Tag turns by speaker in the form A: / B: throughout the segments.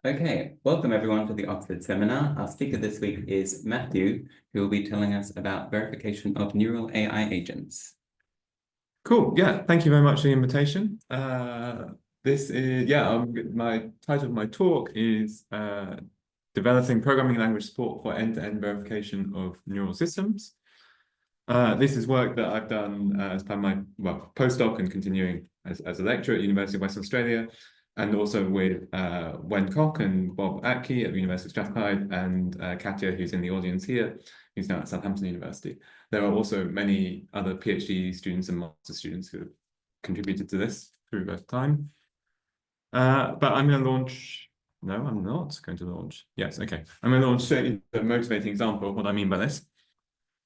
A: Okay, welcome everyone to the Oxford seminar. Our speaker this week is Matthew, who will be telling us about verification of neural AI agents.
B: Cool. Yeah, thank you very much for the invitation. This is, my title of my talk is Developing Programming Language Support for End-to-End Verification of Neural Systems. This is work that I've done as part of my postdoc and continuing as a lecturer at the University of Western Australia, and also with Wen Kok and Bob Atke at the University of Strathclyde, and Katya, who's in the audience here, who's now at Southampton University. There are also many other PhD students and master students who have contributed to this through both time. But I'm going to launch. No, I'm not going to launch. Yes, okay. I'm going to launch straight into a motivating example of what I mean by this.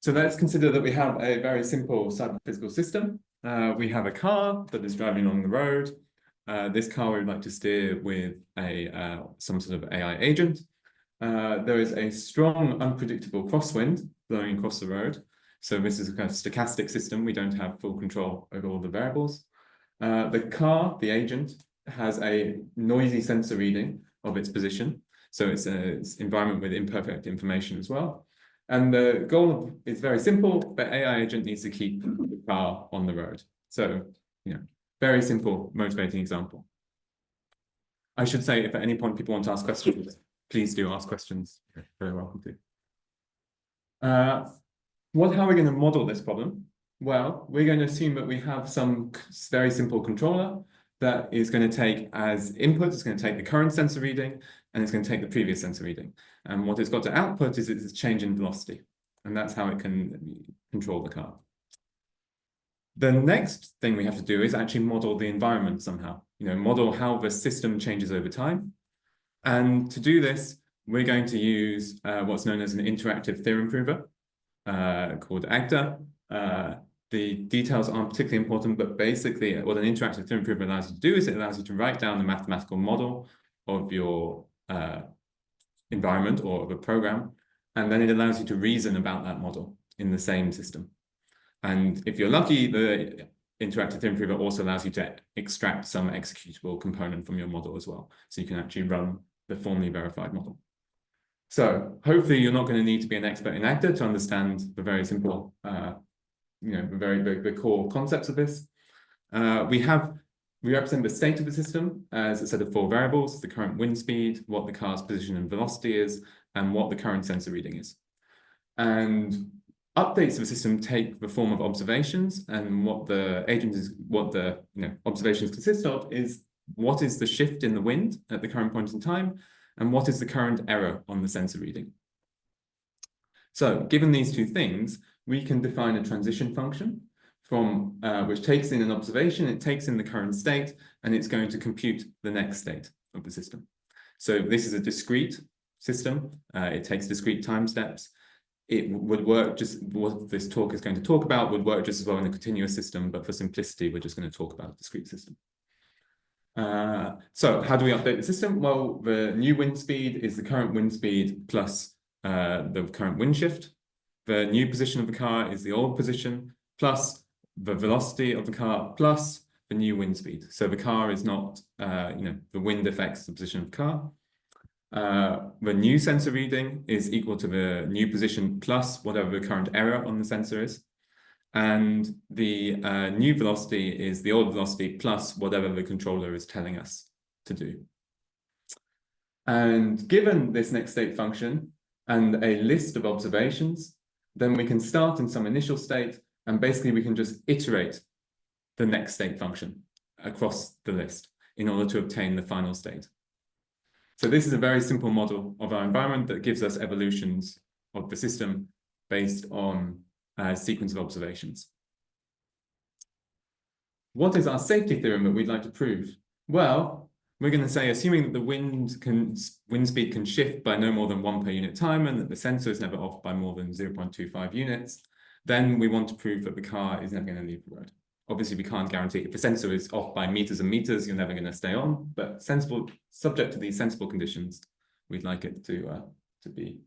B: So let's consider that we have a very simple cyber-physical system. We have a car that is driving along the road. This car we would like to steer with some sort of AI agent. There is a strong, unpredictable crosswind blowing across the road. So this is a kind of stochastic system. We don't have full control over all the variables. The car, the agent, has a noisy sensor reading of its position. So it's an environment with imperfect information as well. And the goal is very simple. The AI agent needs to keep the car on the road. So, very simple, motivating example. I should say, if at any point people want to ask questions, please do ask questions. You're very welcome to. How are we going to model this problem? Well, we're going to assume that we have some very simple controller that is going to take as input, it's going to take the current sensor reading, and it's going to take the previous sensor reading. And what it's got to output is its change in velocity. And that's how it can control the car. The next thing we have to do is actually model the environment somehow, model how the system changes over time. And to do this, we're going to use what's known as an interactive theorem prover called AGDA. The details aren't particularly important, but basically what an interactive theorem prover allows you to do is it allows you to write down the mathematical model of your environment or of a program, and then it allows you to reason about that model in the same system. And if you're lucky, the interactive theorem prover also allows you to extract some executable component from your model as well. So you can actually run the formally verified model. So hopefully you're not going to need to be an expert in AGDA to understand the very simple, the core concepts of this. We represent the state of the system as a set of 4 variables: the current wind speed, what the car's position and velocity is, and what the current sensor reading is. And updates of the system take the form of observations, and what the observations consist of is what is the shift in the wind at the current point in time, and what is the current error on the sensor reading. So given these two things, we can define a transition function from which takes in an observation, it takes in the current state, and it's going to compute the next state of the system. So this is a discrete system. It takes discrete time steps. It would work just what this talk is going to talk about would work just as well in a continuous system, but for simplicity, we're just going to talk about a discrete system. So how do we update the system? Well, the new wind speed is the current wind speed plus the current wind shift. The new position of the car is the old position plus the velocity of the car plus the new wind speed. So the car is not, the wind affects the position of the car. The new sensor reading is equal to the new position plus whatever the current error on the sensor is. And the new velocity is the old velocity plus whatever the controller is telling us to do. And given this next state function and a list of observations, then we can start in some initial state, and basically we can just iterate the next state function across the list in order to obtain the final state. So this is a very simple model of our environment that gives us evolutions of the system based on a sequence of observations. What is our safety theorem that we'd like to prove? Well, we're going to say, assuming that the wind speed can shift by no more than 1 per unit time, and that the sensor is never off by more than 0.25 units, then we want to prove that the car is never going to leave the road. Obviously, we can't guarantee if the sensor is off by meters and meters, you're never going to stay on. But subject to these sensible conditions, we'd like it to be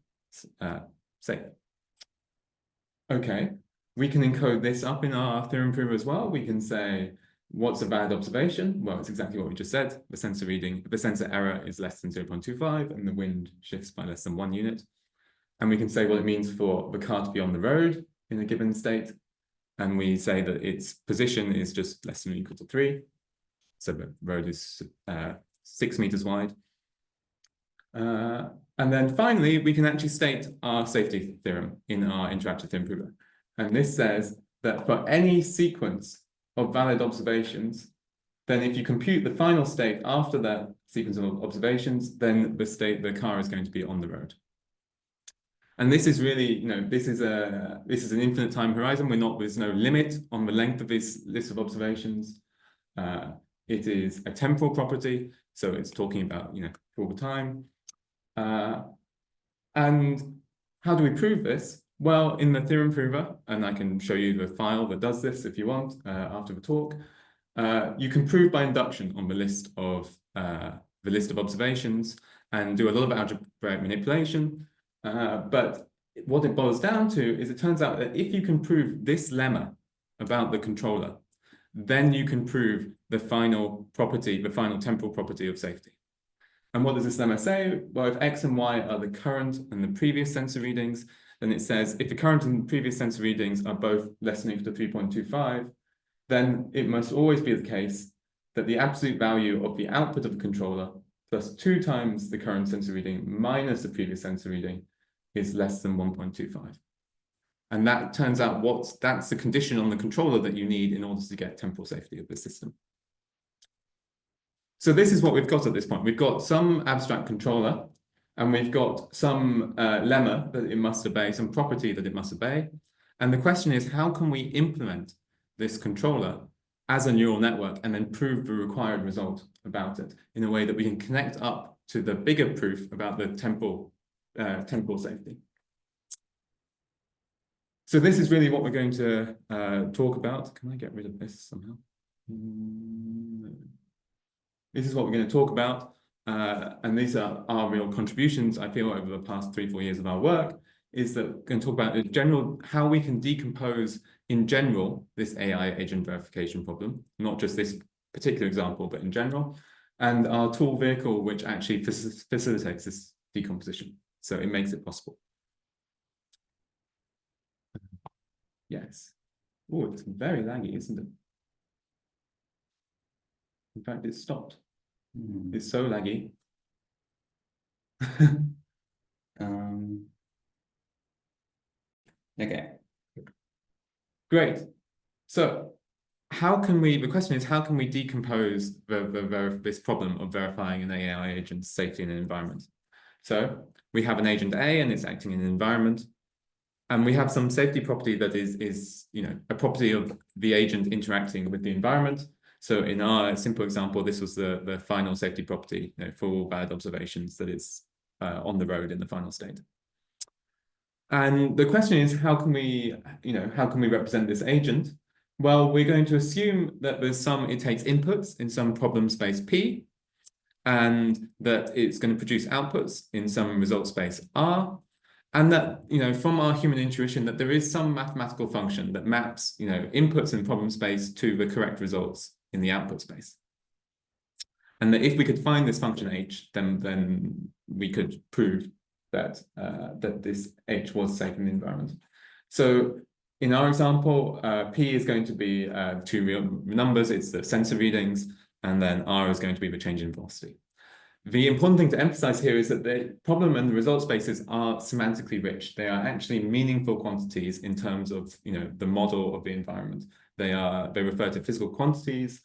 B: safe. Okay, we can encode this up in our theorem prover as well. We can say What's a valid observation? Well, it's exactly what we just said. The sensor reading, the sensor error is less than 0.25 and the wind shifts by less than 1 unit. And we can say what it means for the car to be on the road in a given state. And we say that its position is just less than or equal to 3. So the road is 6 meters wide. And then finally, we can actually state our safety theorem in our interactive theorem prover. And this says that for any sequence of valid observations, then if you compute the final state after that sequence of observations, then the car is going to be on the road. And this is really, this is an infinite time horizon. There's no limit on the length of this list of observations. It is a temporal property, so it's talking about, for all the time. And how do we prove this? Well, in the theorem prover, and I can show you the file that does this if you want after the talk, you can prove by induction on the list of observations and do a lot of algebraic manipulation. But what it boils down to is it turns out that if you can prove this lemma about the controller, then you can prove the final property, the final temporal property of safety. And what does this lemma say? Well, if x and y are the current and the previous sensor readings, then it says if the current and previous sensor readings are both less than or equal to 3.25, then it must always be the case that the absolute value of the output of the controller plus 2 times the current sensor reading minus the previous sensor reading is less than 1.25. And that turns out that's the condition on the controller that you need in order to get temporal safety of the system. So this is what we've got at this point. We've got some abstract controller, and we've got some lemma that it must obey, some property that it must obey. And the question is, how can we implement this controller as a neural network and then prove the required result about it in a way that we can connect up to the bigger proof about the temporal safety. So this is really what we're going to talk about. Can I get rid of this somehow? This is what we're going to talk about. And these are our real contributions, I feel, over the past 3-4 years of our work, is that we're going to talk about in general, how we can decompose in general this AI agent verification problem, not just this particular example, but in general, and our tool vehicle, which actually facilitates this decomposition. So it makes it possible. Yes. Oh, it's very laggy, isn't it? In fact, it's stopped. It's so laggy.
A: Okay.
B: Great. So the question is, how can we decompose this problem of verifying an AI agent's safety in an environment? So we have an agent A and it's acting in an environment. And we have some safety property that is a property of the agent interacting with the environment. So in our simple example, this was the final safety property for all valid observations that is on the road in the final state. And the question is, how can we represent this agent? Well, we're going to assume that it takes inputs in some problem space P, and that it's going to produce outputs in some result space R. And that, from our human intuition, that there is some mathematical function that maps, inputs in problem space to the correct results in the output space. And that if we could find this function H, then we could prove that this H was safe in the environment. So in our example, P is going to be 2 real numbers. It's the sensor readings, and then R is going to be the change in velocity. The important thing to emphasize here is that the problem and the result spaces are semantically rich. They are actually meaningful quantities in terms of the model of the environment. They refer to physical quantities.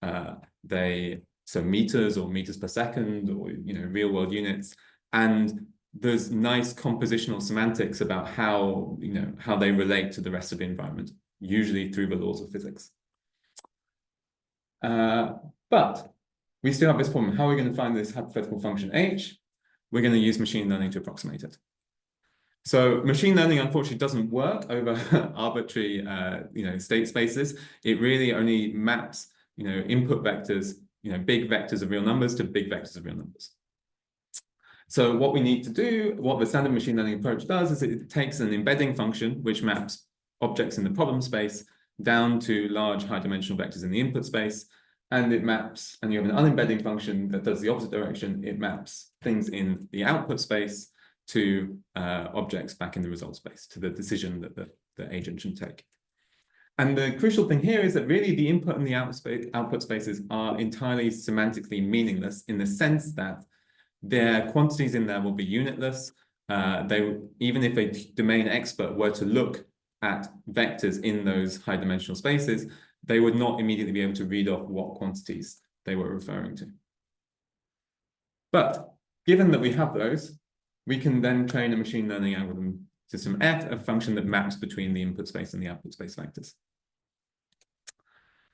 B: So meters or meters per second or real world units. And there's nice compositional semantics about how they relate to the rest of the environment, usually through the laws of physics. But we still have this problem. How are we going to find this hypothetical function H? We're going to use machine learning to approximate it. So machine learning, unfortunately, doesn't work over arbitrary, state spaces. It really only maps, input vectors, big vectors of real numbers to big vectors of real numbers. So what we need to do, what the standard machine learning approach does, is it takes an embedding function which maps objects in the problem space down to large high-dimensional vectors in the input space, and it maps, and you have an unembedding function that does the opposite direction. It maps things in the output space to objects back in the result space, to the decision that the agent should take. And the crucial thing here is that really the input and the output spaces are entirely semantically meaningless in the sense that their quantities in there will be unitless. Even if a domain expert were to look at vectors in those high-dimensional spaces, they would not immediately be able to read off what quantities they were referring to. But given that we have those, we can then train a machine learning algorithm system F, a function that maps between the input space and the output space vectors.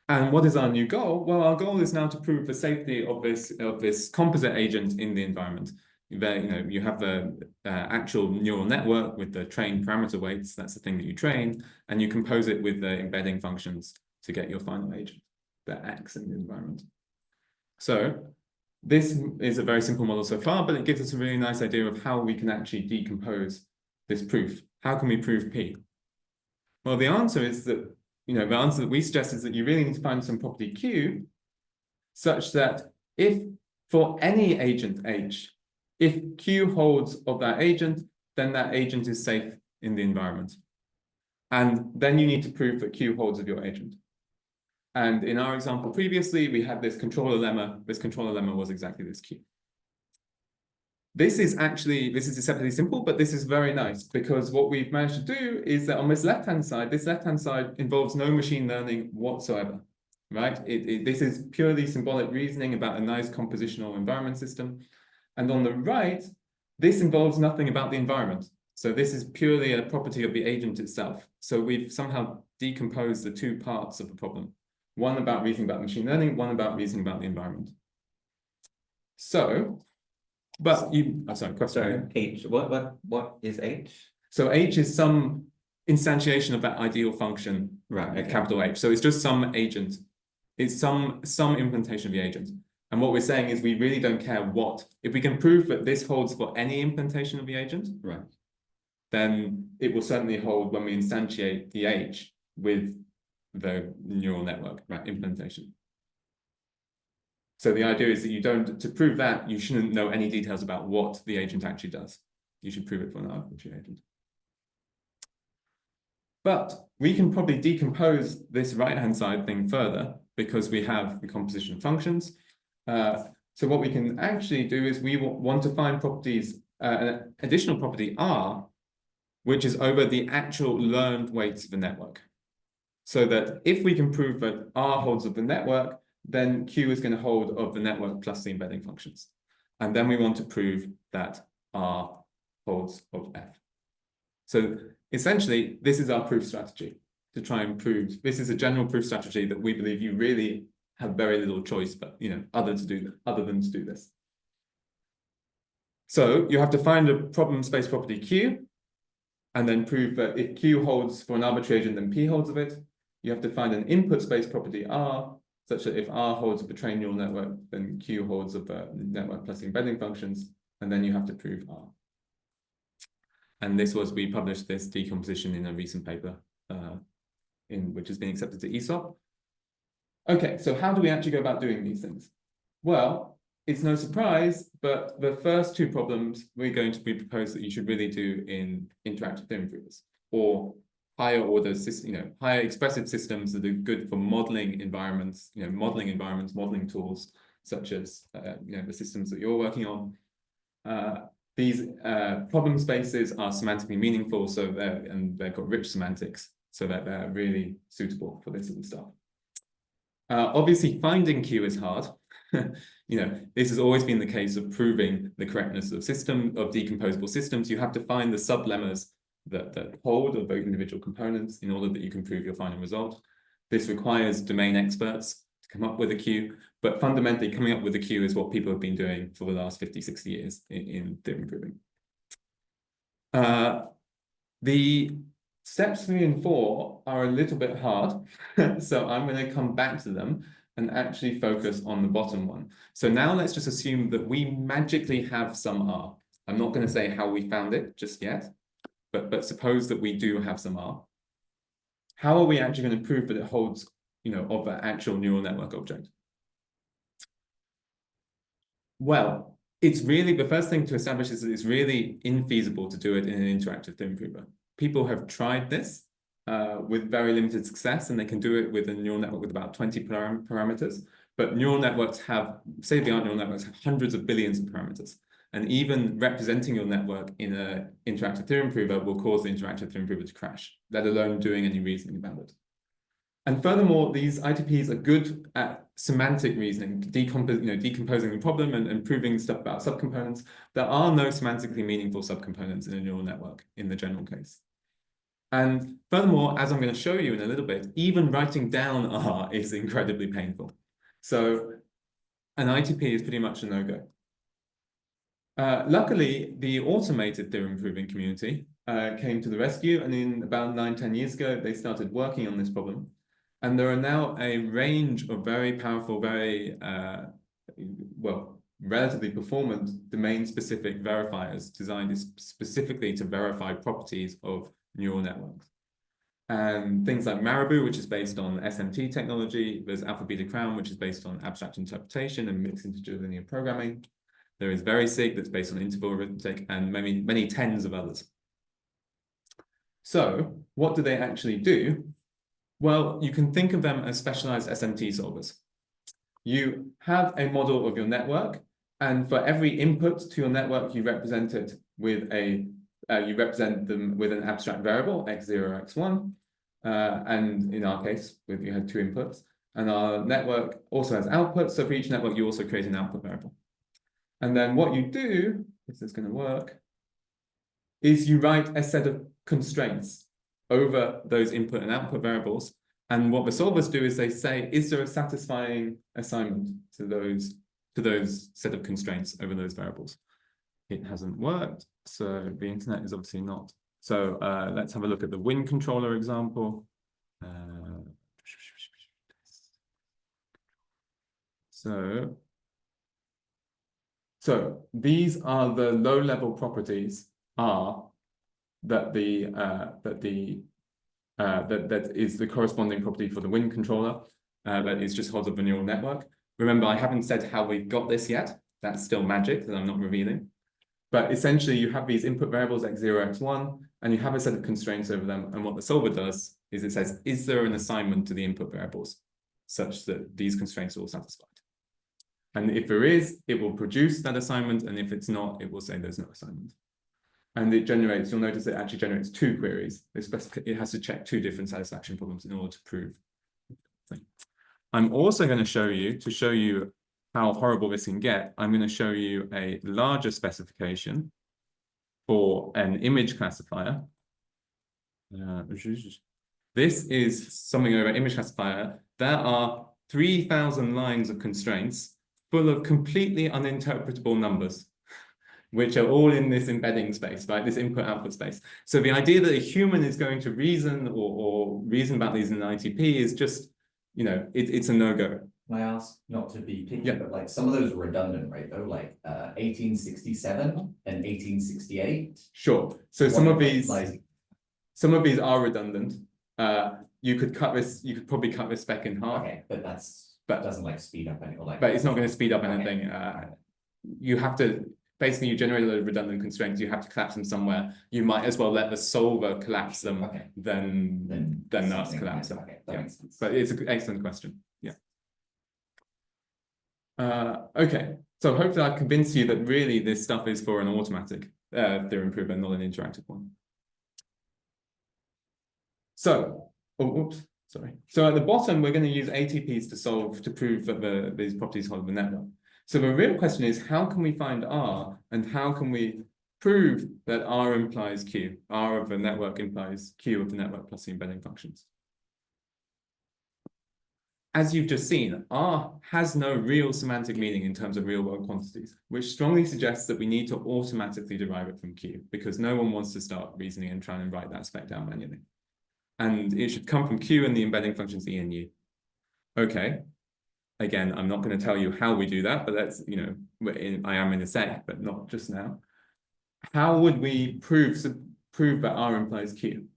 B: And what is our new goal? Well, our goal is now to prove the safety of this composite agent in the environment. There, you have the actual neural network with the trained parameter weights. That's the thing that you train, and you compose it with the embedding functions to get your final agent that acts in the environment. So this is a very simple model so far, but it gives us a really nice idea of how we can actually decompose this proof. How can we prove P? Well, the answer is that, the answer that we suggest is that you really need to find some property Q such that if for any agent H, if Q holds of that agent, then that agent is safe in the environment. And then you need to prove that Q holds of your agent. And in our example previously, we had this controller lemma. This controller lemma was exactly this Q. This is deceptively simple, but this is very nice because what we've managed to do is that on this left-hand side involves no machine learning whatsoever, right? This is purely symbolic reasoning about a nice compositional environment system. And on the right, this involves nothing about the environment. So this is purely a property of the agent itself. So we've somehow decomposed the two parts of the problem. One about reasoning about machine learning, one about reasoning about the environment. So, but you, sorry, question.
A: Sorry, H. What is H?
B: So H is some instantiation of that ideal function,
A: Right, okay.
B: Capital H. So it's just some agent. It's some implementation of the agent. And what we're saying is we really don't care what. If we can prove that this holds for any implementation of the agent,
A: right,
B: then it will certainly hold when we instantiate the H with the neural network implementation. So the idea is that to prove that, you shouldn't know any details about what the agent actually does. You should prove it for an arbitrary agent. But we can probably decompose this right-hand side thing further because we have the composition functions. So what we can actually do is we want to find properties, an additional property R, which is over the actual learned weights of the network. So that if we can prove that R holds of the network, then Q is going to hold of the network plus the embedding functions. And then we want to prove that R holds of F. So essentially, this is our proof strategy to try and prove. This is a general proof strategy that we believe you really have very little choice, but other than to do this. So you have to find a problem space property Q, and then prove that if Q holds for an arbitrary agent, then P holds of it. You have to find an input space property R, such that if R holds of the trained neural network, then Q holds of the network plus the embedding functions, and then you have to prove R. And we published this decomposition in a recent paper, which has been accepted to ESOP. Okay, so how do we actually go about doing these things? Well, it's no surprise, but the first two problems we're going to propose that you should really do in interactive theorem provers, or higher order systems, higher expressive systems that are good for modeling environments, modeling tools, such as the systems that you're working on. These problem spaces are semantically meaningful, so they've got rich semantics, so that they're really suitable for this sort of stuff. Obviously, finding Q is hard. This has always been the case of proving the correctness of decomposable systems. You have to find the sublemmas that hold of those individual components in order that you can prove your final result. This requires domain experts to come up with a Q, but fundamentally coming up with a Q is what people have been doing for the last 50, 60 years in theorem proving. The steps 3 and 4 are a little bit hard, so I'm going to come back to them and actually focus on the bottom one. So now let's just assume that we magically have some R. I'm not going to say how we found it just yet, but suppose that we do have some R. how are we actually going to prove that it holds, of an actual neural network object? Well, it's really, the first thing to establish is that it's really infeasible to do it in an interactive theorem prover. People have tried this with very limited success, and they can do it with a neural network with about 20 parameters. But neural networks have, state-of-the-art neural networks have hundreds of billions of parameters. And even representing your network in an interactive theorem prover will cause the interactive theorem prover to crash, let alone doing any reasoning about it. And furthermore, these ITPs are good at semantic reasoning, decomposing the problem and proving stuff about subcomponents. There are no semantically meaningful subcomponents in a neural network in the general case. And furthermore, as I'm going to show you in a little bit, even writing down R is incredibly painful. So an ITP is pretty much a no-go. Luckily, the automated theorem proving community came to the rescue, and in about 9-10 years ago, they started working on this problem. And there are now a range of very powerful, very, relatively performant domain-specific verifiers designed specifically to verify properties of neural networks. And things like Marabou, which is based on SMT technology. There's Alpha Beta Crown, which is based on abstract interpretation and mixed integer linear programming. There is VeriSig that's based on interval arithmetic, and many, many tens of others. So what do they actually do? Well, you can think of them as specialized SMT solvers. You have a model of your network, and for every input to your network, you represent it with you represent them with an abstract variable, x0, x1. And in our case, you had 2 inputs. And our network also has outputs. So for each network, you also create an output variable. And then what you do, if this is going to work, is you write a set of constraints over those input and output variables. And what the solvers do is they say, is there a satisfying assignment to those set of constraints over those variables? It hasn't worked, so the internet is obviously not. So let's have a look at the Win controller example. So these are the low-level properties that is the corresponding property for the Win controller that is just holds up the neural network. Remember, I haven't said how we've got this yet. That's still magic that I'm not revealing. But essentially, you have these input variables x0, x1, and you have a set of constraints over them. And what the solver does is it says, is there an assignment to the input variables such that these constraints are all satisfied? And if there is, it will produce that assignment. And if it's not, it will say there's no assignment. And it generates, you'll notice it actually generates 2 queries. It has to check 2 different satisfaction problems in order to prove. I'm also going to show you how horrible this can get. I'm going to show you a larger specification for an image classifier. This is something over image classifier. There are 3,000 lines of constraints full of completely uninterpretable numbers, which are all in this embedding space, right? This input-output space. So the idea that a human is going to reason or reason about these in an ITP is just, it's a no-go.
C: Can I ask, not to be picky, but like some of those are redundant, right? Though, like 1867 and 1868.
B: Sure. So some of these are redundant. You could probably cut this spec in half.
C: Okay, but that doesn't like speed up anything.
B: But it's not going to speed up anything. You have to basically you generate a load of redundant constraints. You have to collapse them somewhere. You might as well let the solver collapse them than us collapse them.
C: Okay, that makes sense.
B: But it's an excellent question. Yeah. Okay, so hopefully I've convinced you that really this stuff is for an automatic theorem prover, not an interactive one. So, So at the bottom, we're going to use ATPs to prove that these properties hold the network. So the real question is, how can we find R, and how can we prove that R implies Q? R of the network implies Q of the network plus the embedding functions. As you've just seen, R has no real semantic meaning in terms of real-world quantities, which strongly suggests that we need to automatically derive it from Q, because no one wants to start reasoning and trying to write that spec down manually. And it should come from Q and the embedding functions E and U. Okay. Again, I'm not going to tell you how we do that, but that's, I am in a sec, but not just now. How would we prove that R implies Q?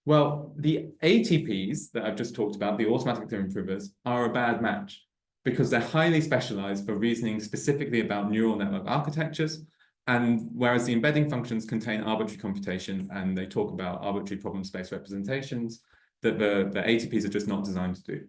B: Well, the ATPs that I've just talked about, the automatic theorem provers, are a bad match because they're highly specialized for reasoning specifically about neural network architectures. And whereas the embedding functions contain arbitrary computation and they talk about arbitrary problem space representations, that the ATPs are just not designed to do.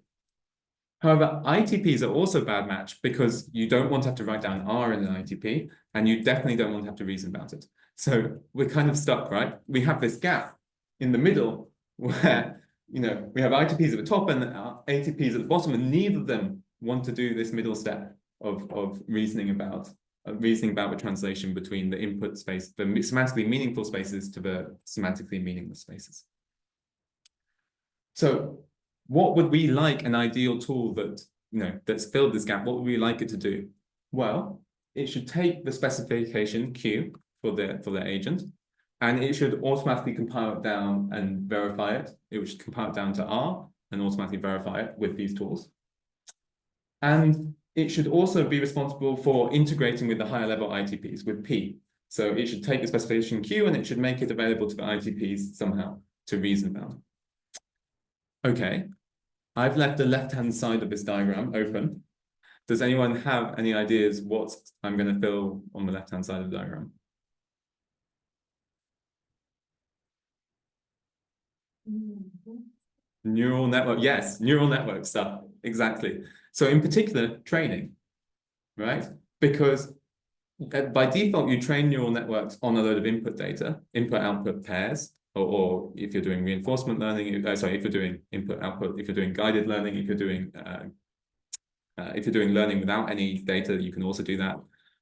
B: However, ITPs are also a bad match because you don't want to have to write down R in an ITP, and you definitely don't want to have to reason about it. So we're kind of stuck, right? We have this gap in the middle where, we have ITPs at the top and ATPs at the bottom, and neither of them want to do this middle step of reasoning about the translation between the input space, the semantically meaningful spaces to the semantically meaningless spaces. So what would we like an ideal tool that, that's filled this gap? What would we like it to do? Well, it should take the specification Q for the agent, and it should automatically compile it down and verify it. It should compile it down to R and automatically verify it with these tools. And it should also be responsible for integrating with the higher level ITPs with P. So it should take the specification Q and it should make it available to the ITPs somehow to reason about. Okay, I've left the left-hand side of this diagram open. Does anyone have any ideas what I'm going to fill on the left-hand side of the diagram? Neural network, yes, neural network stuff, exactly. So in particular, training, right? Because by default, you train neural networks on a load of input data, input-output pairs, or if you're doing reinforcement learning, if you're doing input-output, if you're doing guided learning, if you're doing learning without any data, you can also do that.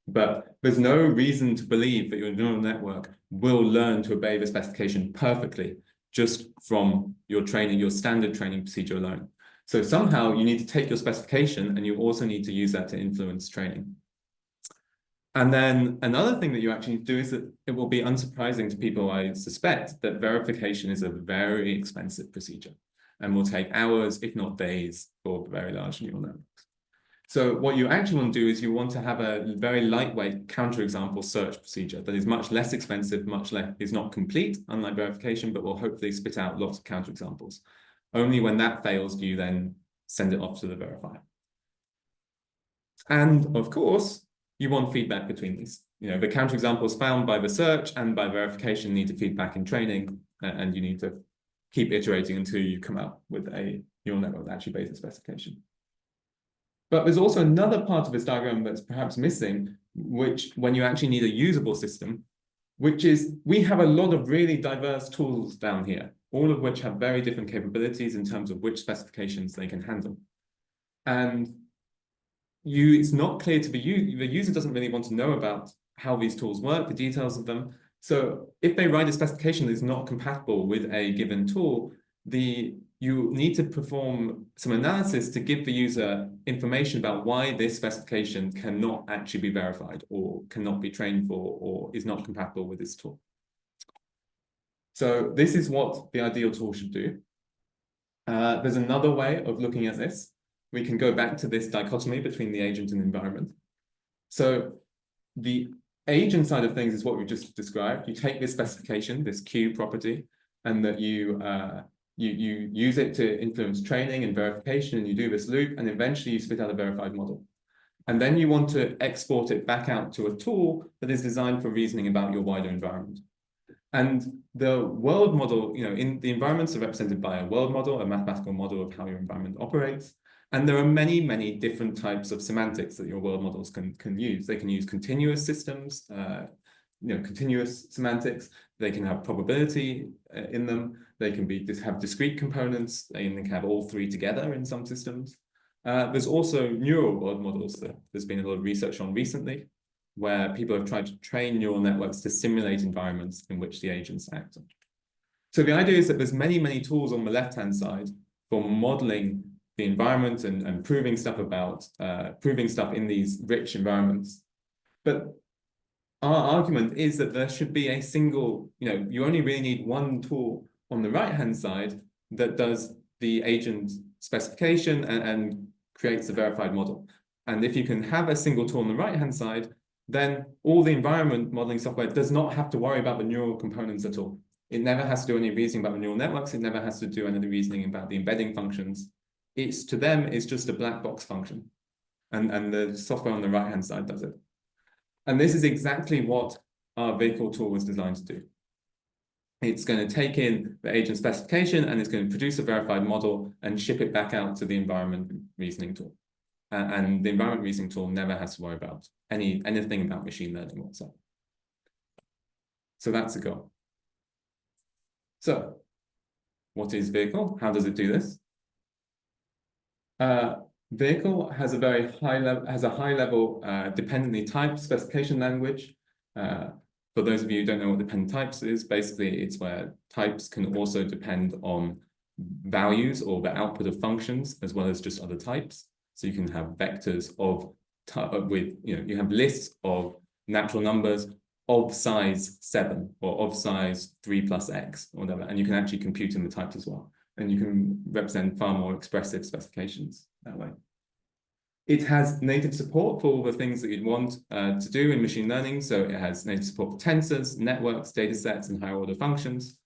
B: But there's no reason to believe that your neural network will learn to obey the specification perfectly just from your training, your standard training procedure alone. So somehow you need to take your specification and you also need to use that to influence training. And then another thing that you actually need to do is that it will be unsurprising to people, I suspect, that verification is a very expensive procedure and will take hours, if not days, for very large neural networks. So what you actually want to do is you want to have a very lightweight counterexample search procedure that is much less expensive, is not complete, unlike verification, but will hopefully spit out lots of counterexamples. Only when that fails do you then send it off to the verifier. And of course, you want feedback between these. The counterexamples found by the search and by verification need to feed back in training, and you need to keep iterating until you come up with a neural network that actually obeys the specification. But there's also another part of this diagram that's perhaps missing, which when you actually need a usable system, which is we have a lot of really diverse tools down here, all of which have very different capabilities in terms of which specifications they can handle. And it's not clear to the user doesn't really want to know about how these tools work, the details of them. So if they write a specification that is not compatible with a given tool, you need to perform some analysis to give the user information about why this specification cannot actually be verified or cannot be trained for or is not compatible with this tool. So this is what the ideal tool should do. There's another way of looking at this. We can go back to this dichotomy between the agent and environment. So the agent side of things is what we just described. You take this specification, this Q property, and that you use it to influence training and verification, and you do this loop, and eventually you spit out a verified model. And then you want to export it back out to a tool that is designed for reasoning about your wider environment. And the world model, in the environments are represented by a world model, a mathematical model of how your environment operates. And there are many, many different types of semantics that your world models can use. They can use continuous systems, continuous semantics. They can have probability in them. They can have discrete components. They can have all three together in some systems. There's also neural world models that there's been a lot of research on recently, where people have tried to train neural networks to simulate environments in which the agents act. So the idea is that there's many, many tools on the left-hand side for modeling the environment and proving stuff in these rich environments. But our argument is that there should be a single, you only really need one tool on the right-hand side that does the agent specification and creates a verified model. And if you can have a single tool on the right-hand side, then all the environment modeling software does not have to worry about the neural components at all. It never has to do any reasoning about the neural networks. It never has to do any reasoning about the embedding functions. It's to them, it's just a black box function. And the software on the right-hand side does it. And this is exactly what our vehicle tool was designed to do. It's going to take in the agent specification and it's going to produce a verified model and ship it back out to the environment reasoning tool. And the environment reasoning tool never has to worry about anything about machine learning whatsoever. So that's the goal. So what is vehicle? How does it do this? Vehicle has a very high level, dependently typed specification language. For those of you who don't know what dependent types is, basically it's where types can also depend on values or the output of functions as well as just other types. So you can have vectors you have lists of natural numbers of size 7 or of size 3 plus x or whatever, and you can actually compute in the types as well. And you can represent far more expressive specifications that way. It has native support for all the things that you'd want to do in machine learning. So it has native support for tensors, networks, data sets, and higher order functions.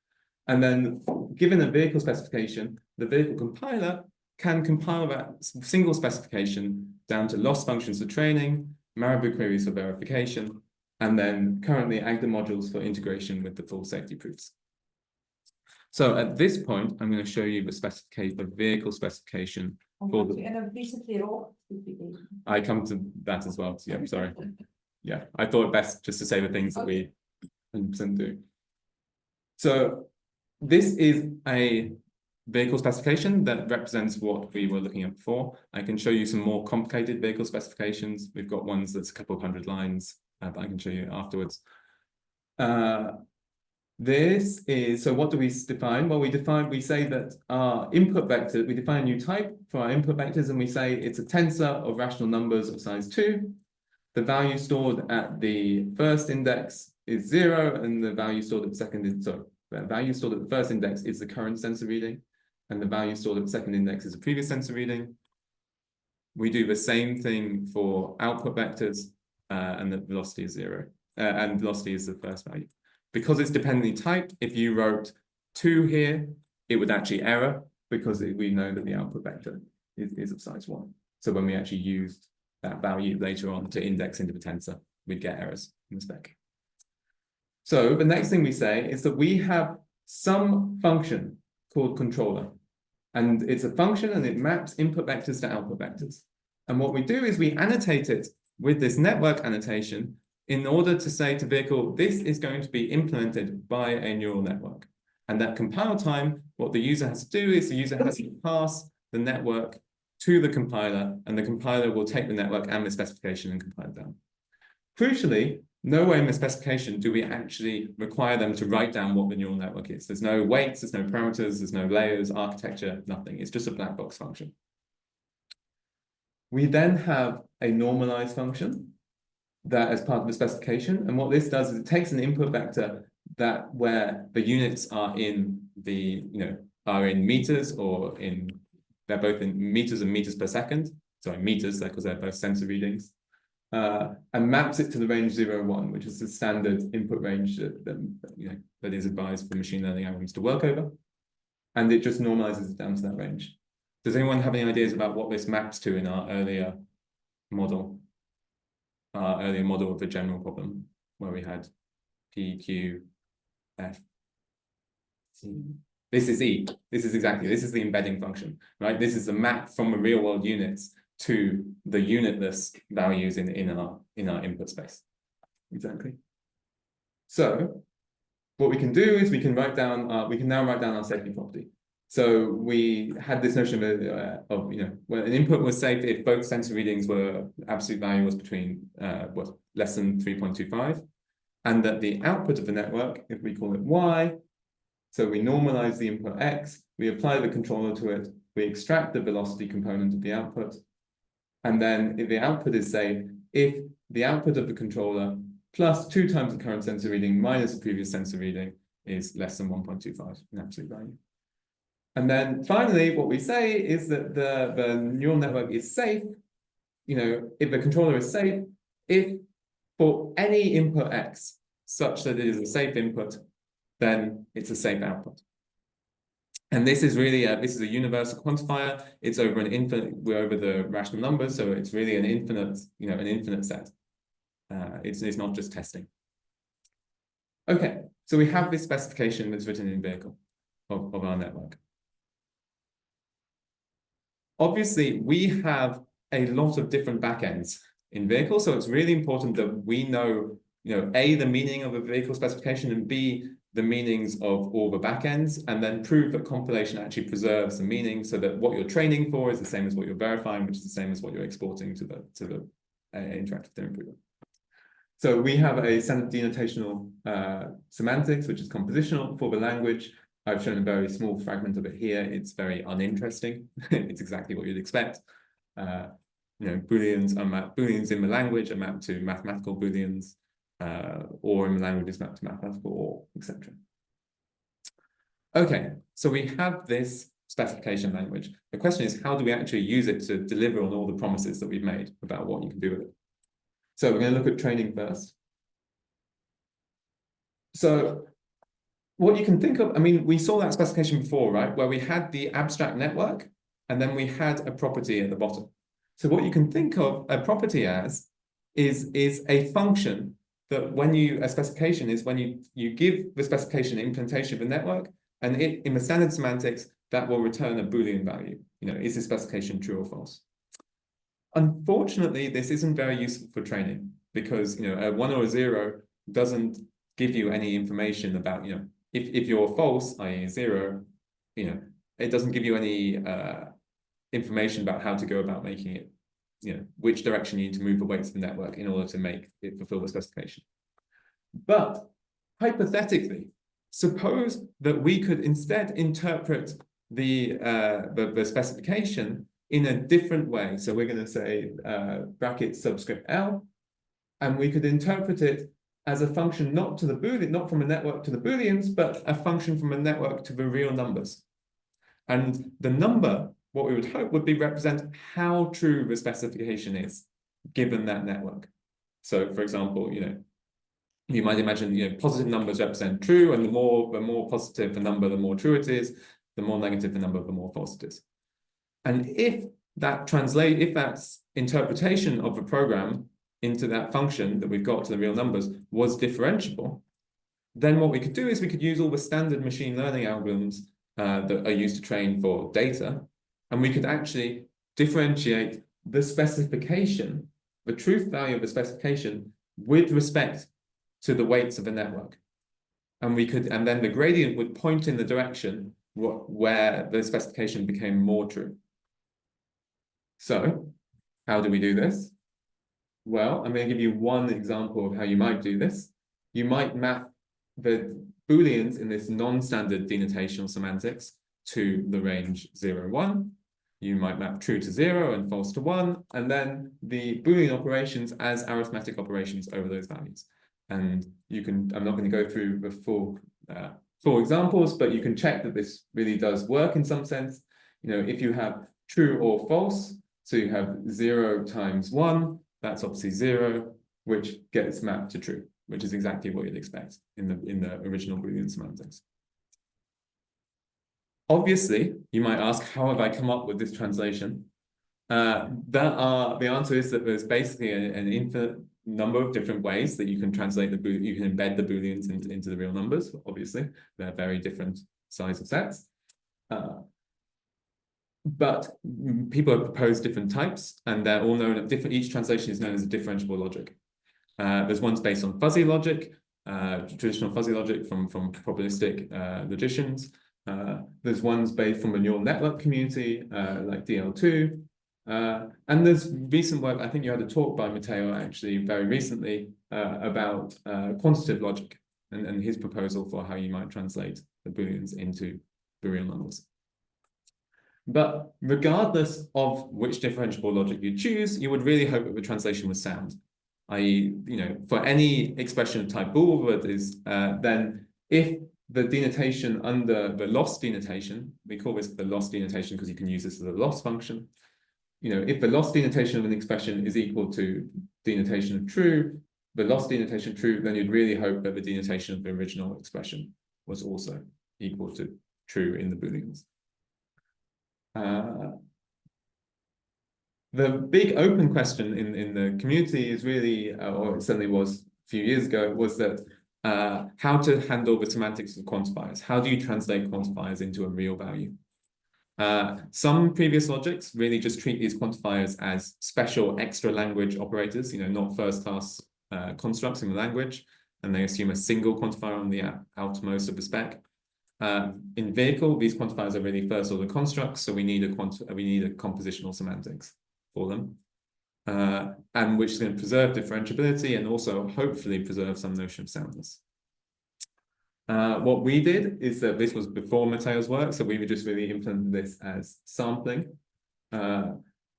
B: And then given a vehicle specification, the vehicle compiler can compile that single specification down to loss functions for training, Marabou queries for verification, and then currently Agda modules for integration with the full safety proofs. So at this point, I'm going to show you the vehicle specification. I come to that as well. So yeah, sorry. Yeah, I thought best just to say the things that we 100% do. So this is a vehicle specification that represents what we were looking at before. I can show you some more complicated vehicle specifications. We've got ones that's a couple of hundred lines, but I can show you afterwards. This is, so what do we define? Well, we say that our input vector, we define a new type for our input vectors, and we say it's a tensor of rational numbers of size 2. The value stored at the first index is 0, and the value stored at the second is, sorry, the value stored at the first index is the current sensor reading, and the value stored at the second index is a previous sensor reading. We do the same thing for output vectors, and the velocity is 0, and velocity is the first value. Because it's dependently typed, if you wrote 2 here, it would actually error because we know that the output vector is of size 1. So when we actually used that value later on to index into the tensor, we'd get errors in the spec. So the next thing we say is that we have some function called controller. And it's a function and it maps input vectors to output vectors. And what we do is we annotate it with this network annotation in order to say to vehicle, this is going to be implemented by a neural network. And that compile time, what the user has to do is the user has to pass the network to the compiler, and the compiler will take the network and the specification and compile it down. Crucially, nowhere in the specification do we actually require them to write down what the neural network is. There's no weights, there's no parameters, there's no layers, architecture, nothing. It's just a black box function. We then have a normalized function that as part of the specification. And what this does is it takes an input vector where the units are in meters or they're both in meters and meters per second. Sorry, meters, because they're both sensor readings. And maps it to the range 0, 1, which is the standard input range that is advised for machine learning algorithms to work over. And it just normalizes it down to that range. Does anyone have any ideas about what this maps to in our earlier model? Earlier model of the general problem where we had P, Q, F, C. This is E. This is the embedding function, right? This is the map from the real world units to the unitless values in our input space. Exactly. So what we can do is we can now write down our safety property. So we had this notion of when an input was safe if both sensor readings were absolute value was between less than 3.25, and that the output of the network, if we call it Y, so we normalize the input X, we apply the controller to it, we extract the velocity component of the output, and then if the output is safe, if the output of the controller plus 2 times the current sensor reading minus the previous sensor reading is less than 1.25 in absolute value. And then finally, what we say is that the neural network is safe, if the controller is safe, if for any input X, such that it is a safe input, then it's a safe output. And this is really this is a universal quantifier. It's over an infinite. We're over the rational numbers, so it's really an infinite, an infinite set. It's not just testing. Okay, so we have this specification that's written in vehicle of our network. Obviously, we have a lot of different backends in vehicle, so it's really important that we know, A, the meaning of a vehicle specification, and B, the meanings of all the backends, and then prove that compilation actually preserves the meaning so that what you're training for is the same as what you're verifying, which is the same as what you're exporting to the interactive theorem prover. So we have a standard denotational semantics, which is compositional for the language. I've shown a very small fragment of it here. It's very uninteresting. It's exactly what you'd expect. Booleans in the language are mapped to mathematical Booleans, or in the language is mapped to mathematical or, etc. Okay, so we have this specification language. The question is, how do we actually use it to deliver on all the promises that we've made about what you can do with it? So we're going to look at training first. So what you can think of, we saw that specification before, right? Where we had the abstract network, and then we had a property at the bottom. So what you can think of a property as is a function that a specification is when you give the specification implementation of the network, and in the standard semantics, that will return a Boolean value. Is the specification true or false? Unfortunately, this isn't very useful for training because, a 1 or a 0 doesn't give you any information about, if you're false, i.e. 0, it doesn't give you any information about how to go about making it, which direction you need to move the weights of the network in order to make it fulfill the specification. But hypothetically, suppose that we could instead interpret the specification in a different way. So we're going to say bracket subscript L, and we could interpret it as a function not to the Boolean, not from a network to the Booleans, but a function from a network to the real numbers. And the number, what we would hope, would be represent how true the specification is given that network. So, for example, you might imagine positive numbers represent true, and the more positive the number, the more true it is. The more negative the number, the more false it is. And if that interpretation of the program into that function that we've got to the real numbers was differentiable, then what we could do is we could use all the standard machine learning algorithms that are used to train for data, and we could actually differentiate the specification, the truth value of the specification, with respect to the weights of the network. And then the gradient would point in the direction where the specification became more true. So how do we do this? Well, I'm going to give you one example of how you might do this. You might map the Booleans in this non-standard denotational semantics to the range 0, 1. You might map true to 0 and false to 1, and then the Boolean operations as arithmetic operations over those values. And I'm not going to go through the full examples, but you can check that this really does work in some sense. If you have true or false, so you have 0 times 1, that's obviously 0, which gets mapped to true, which is exactly what you'd expect in the original Boolean semantics. Obviously, you might ask, how have I come up with this translation? The answer is that there's basically an infinite number of different ways that you can translate you can embed the Booleans into the real numbers. Obviously, they're very different size of sets. But people have proposed different types, and they're all known at each translation is known as a differentiable logic. There's ones based on fuzzy logic, traditional fuzzy logic from probabilistic logicians. There's ones based from a neural network community, like DL2. And there's recent work, I think you had a talk by Matteo actually very recently about quantitative logic and his proposal for how you might translate the Booleans into the real numbers. But regardless of which differentiable logic you choose, you would really hope that the translation was sound. I.e., for any expression of type bool that is, then if the denotation under the loss denotation, we call this the loss denotation because you can use this as a loss function. If the loss denotation of an expression is equal to denotation of true, the loss denotation true, then you'd really hope that the denotation of the original expression was also equal to true in the Booleans. The big open question in the community is really, or it certainly was a few years ago, was that how to handle the semantics of quantifiers. How do you translate quantifiers into a real value? Some previous logics really just treat these quantifiers as special extra language operators, not first-class constructs in the language, and they assume a single quantifier on the outermost of the spec. In vehicle, these quantifiers are really first-order constructs, so we need a compositional semantics for them, and which is going to preserve differentiability and also hopefully preserve some notion of soundness. What we did is that this was before Matteo's work, so we would just really implement this as sampling.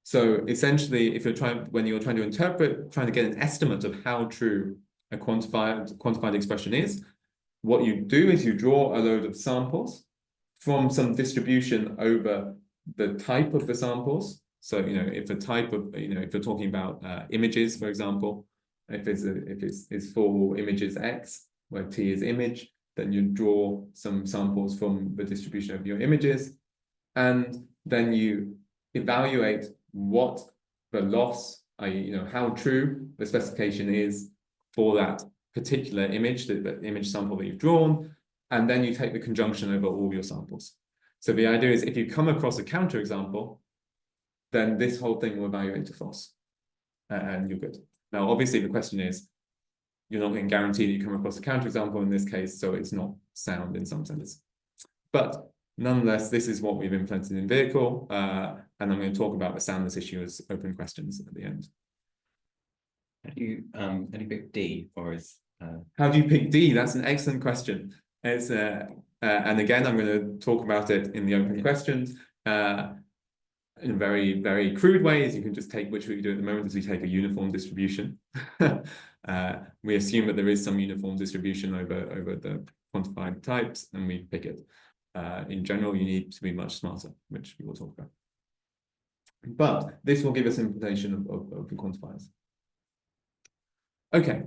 B: So essentially, if when you're trying to interpret, trying to get an estimate of how true a quantified expression is, what you do is you draw a load of samples from some distribution over the type of the samples. So, if the type of, if you're talking about images, for example, if it's for images X, where T is image, then you draw some samples from the distribution of your images, and then you evaluate what the loss, i.e., how true the specification is for that particular image, the image sample that you've drawn, and then you take the conjunction over all your samples. So the idea is if you come across a counterexample, then this whole thing will evaluate to false, and you're good. Now, obviously, the question is, you're not going to guarantee that you come across a counterexample in this case, so it's not sound in some sense. But nonetheless, this is what we've implemented in vehicle, and I'm going to talk about the soundness issue as open questions at the end.
A: How do you pick D, or is
B: How do you pick D? That's an excellent question. It's and again, I'm going to talk about it in the open questions. In very, very crude ways, you can just take, which we do at the moment, is we take a uniform distribution. We assume that there is some uniform distribution over the quantified types, and we pick it. In general, you need to be much smarter, which we will talk about. But this will give us implementation of the quantifiers. Okay,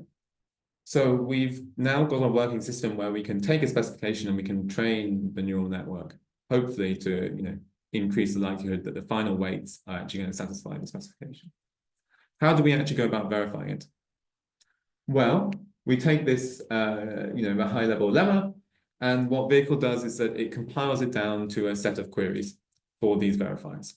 B: so we've now got a working system where we can take a specification and we can train the neural network, hopefully to increase the likelihood that the final weights are actually going to satisfy the specification. How do we actually go about verifying it? Well, we take this, a high-level lemma, and what vehicle does is that it compiles it down to a set of queries for these verifiers.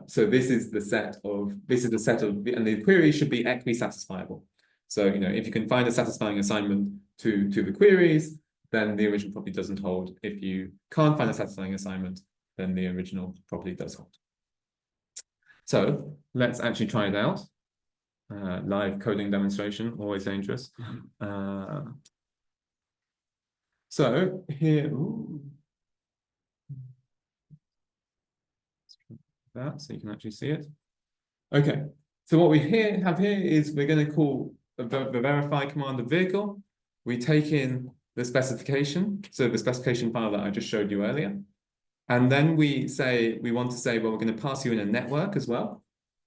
B: So this is the set of, and the query should be equi-satisfiable. So, if you can find a satisfying assignment to the queries, then the original property doesn't hold. If you can't find a satisfying assignment, then the original property does hold. So let's actually try it out. Live coding demonstration, always dangerous. So here, that so you can actually see it. Okay, so what we have here is we're going to call the verify command of vehicle. We take in the specification, so the specification file that I just showed you earlier. And then we want to say, well, we're going to pass you in a network as well.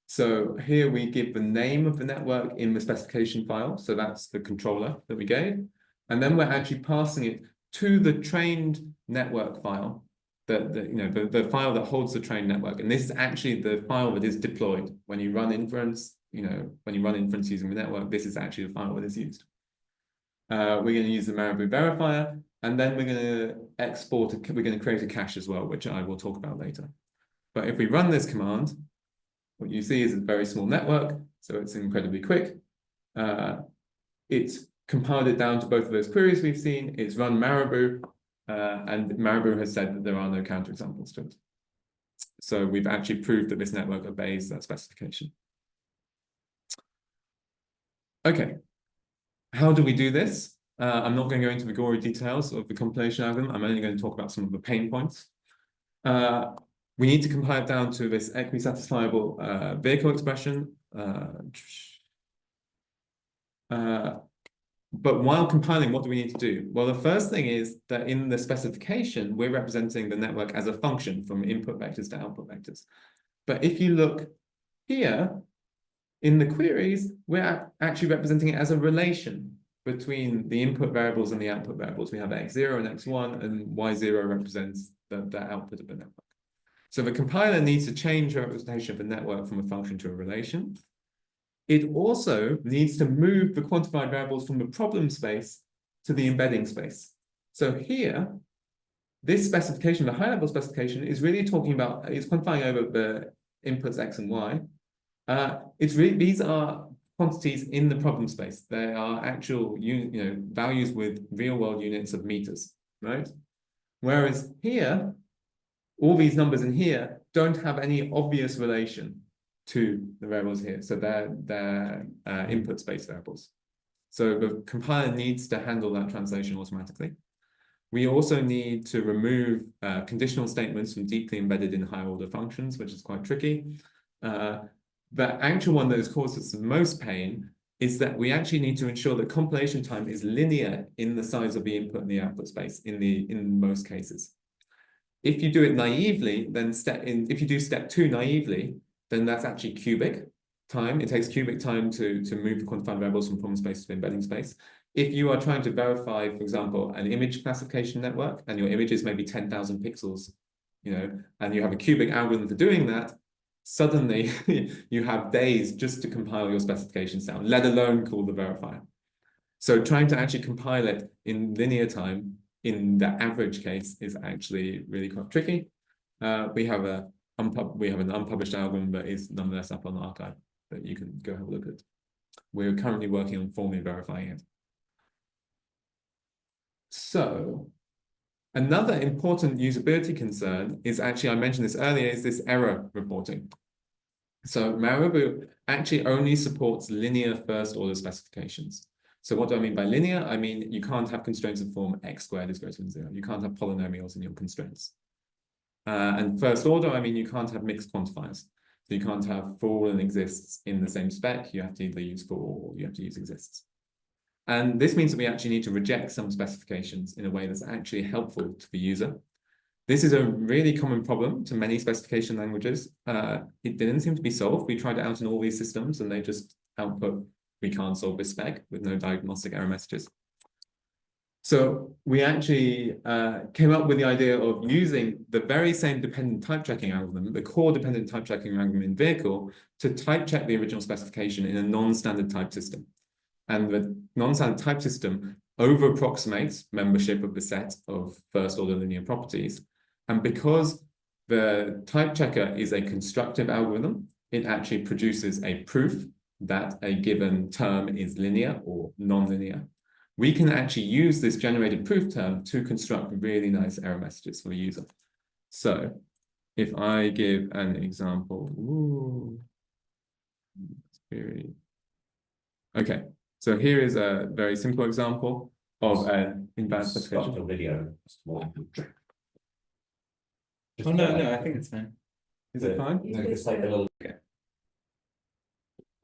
B: So here we give the name of the network in the specification file. So that's the controller that we gave. And then we're actually passing it to the trained network file, the file that holds the trained network. And this is actually the file that is deployed when you run inference, when you run inference using the network, this is actually the file that is used. We're going to use the Marabou verifier. And then we're going to export, we're going to create a cache as well, which I will talk about later. But if we run this command, what you see is a very small network, so it's incredibly quick. It's compiled it down to both of those queries we've seen. It's run Marabou, and Marabou has said that there are no counterexamples to it. So we've actually proved that this network obeys that specification. Okay, how do we do this? I'm not going to go into the gory details of the compilation algorithm. I'm only going to talk about some of the pain points. We need to compile it down to this equi-satisfiable vehicle expression. But while compiling, what do we need to do? Well, the first thing is that in the specification, we're representing the network as a function from input vectors to output vectors. But if you look here, in the queries, we're actually representing it as a relation. between the input variables and the output variables. We have x0 and x1, and y0 represents the output of the network. So the compiler needs to change the representation of the network from a function to a relation. It also needs to move the quantified variables from the problem space to the embedding space. So here, this specification, the high-level specification, is really talking about, it's quantifying over the inputs x and y. These are quantities in the problem space. They are actual values with real-world units of meters, right? Whereas here, all these numbers in here don't have any obvious relation to the variables here. So they're input space variables. So the compiler needs to handle that translation automatically. We also need to remove conditional statements from deeply embedded in higher order functions, which is quite tricky. The actual one that has caused us the most pain is that we actually need to ensure that compilation time is linear in the size of the input and the output space in most cases. If you do it naively, then if you do step 2 naively, then that's actually cubic time. It takes cubic time to move the quantified variables from problem space to embedding space. If you are trying to verify, for example, an image classification network, and your image is maybe 10,000 pixels, and you have a cubic algorithm for doing that, suddenly you have days just to compile your specifications down, let alone call the verifier. So trying to actually compile it in linear time in the average case is actually really quite tricky. We have an unpublished algorithm that is nonetheless up on the archive that you can go have a look at. We're currently working on formally verifying it. So another important usability concern is actually, I mentioned this earlier, is this error reporting. So Marabou actually only supports linear first order specifications. So what do I mean by linear? I mean, you can't have constraints of form x squared is greater than 0. You can't have polynomials in your constraints. And first order, I mean, you can't have mixed quantifiers. So you can't have for all and exists in the same spec. You have to either use for or you have to use exists. And this means that we actually need to reject some specifications in a way that's actually helpful to the user. This is a really common problem to many specification languages. It didn't seem to be solved. We tried it out in all these systems and they just output, we can't solve this spec with no diagnostic error messages. So we actually came up with the idea of using the very same dependent type checking algorithm, the core dependent type checking algorithm in Vehicle, to type check the original specification in a non-standard type system. And the non-standard type system over-approximates membership of the set of first-order linear properties. And because the type checker is a constructive algorithm, it actually produces a proof that a given term is linear or non-linear. We can actually use this generated proof term to construct really nice error messages for the user. So if I give an example, okay. So here is a very simple example of an inbound specification.
C: Stop the video.
A: Oh, no, I think it's fine.
B: Is it fine?
C: No, just like a little.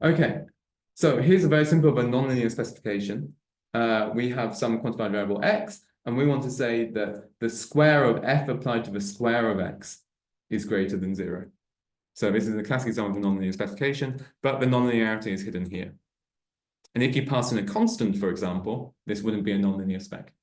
B: Okay. So here's a very simple but non-linear specification. We have some quantified variable x, and we want to say that the square of f applied to the square of x is greater than 0. So this is a classic example of the non-linear specification, but the non-linearity is hidden here. And if you pass in a constant, for example, this wouldn't be a non-linear spec.